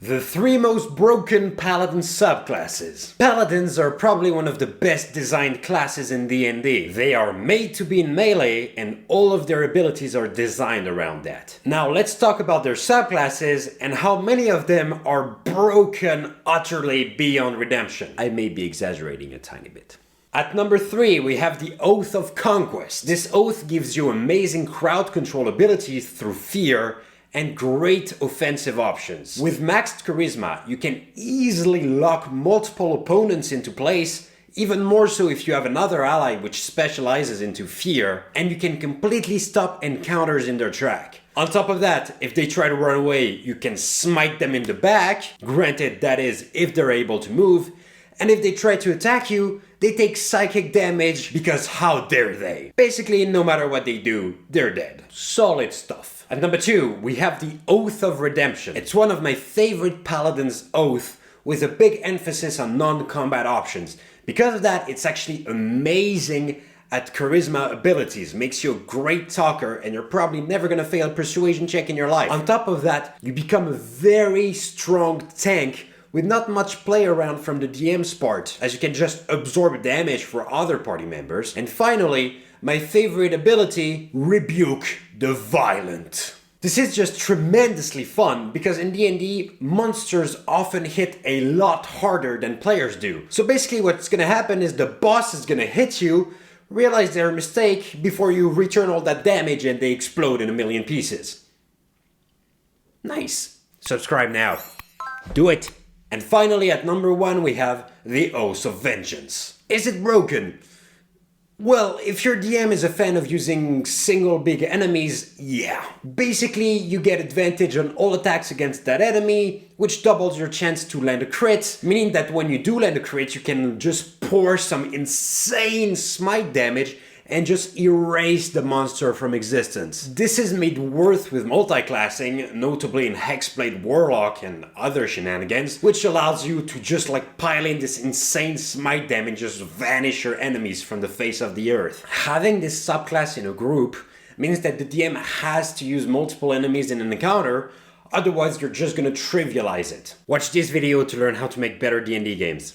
The 3 most broken paladin subclasses. Paladins are probably one of the best designed classes in D&D. They are made to be in melee and all of their abilities are designed around that. Now let's talk about their subclasses and how many of them are broken utterly beyond redemption. I may be exaggerating a tiny bit. At number 3, we have the Oath of Conquest. This oath gives you amazing crowd control abilities through fear and great offensive options. With maxed charisma, you can easily lock multiple opponents into place, even more so if you have another ally which specializes into fear, and you can completely stop encounters in their track. On top of that, if they try to run away, you can smite them in the back, granted that is if they're able to move, and if they try to attack you, they take psychic damage because how dare they? Basically, no matter what they do, they're dead. Solid stuff. At number 2, we have the Oath of Redemption. It's one of my favorite Paladin's Oath with a big emphasis on non-combat options. Because of that, it's actually amazing at charisma abilities, makes you a great talker, and you're probably never gonna fail a persuasion check in your life. On top of that, you become a very strong tank with not much play around from the DM's part, as you can just absorb damage for other party members. And finally, my favorite ability, Rebuke the Violent. This is just tremendously fun because in D&D, monsters often hit a lot harder than players do. So basically what's gonna happen is the boss is gonna hit you, realize their mistake before you return all that damage and they explode in a million pieces. Nice. Subscribe now. Do it. And finally at number 1 we have the Oath of Vengeance. Is it broken? Well, if your DM is a fan of using single big enemies, yeah. Basically, you get advantage on all attacks against that enemy, which doubles your chance to land a crit, meaning that when you do land a crit, you can just pour some insane smite damage and just erase the monster from existence. This is made worse with multi-classing, notably in Hexblade Warlock and other shenanigans, which allows you to just like pile in this insane smite damage, just vanish your enemies from the face of the earth. Having this subclass in a group means that the DM has to use multiple enemies in an encounter, otherwise you're just gonna trivialize it. Watch this video to learn how to make better D&D games.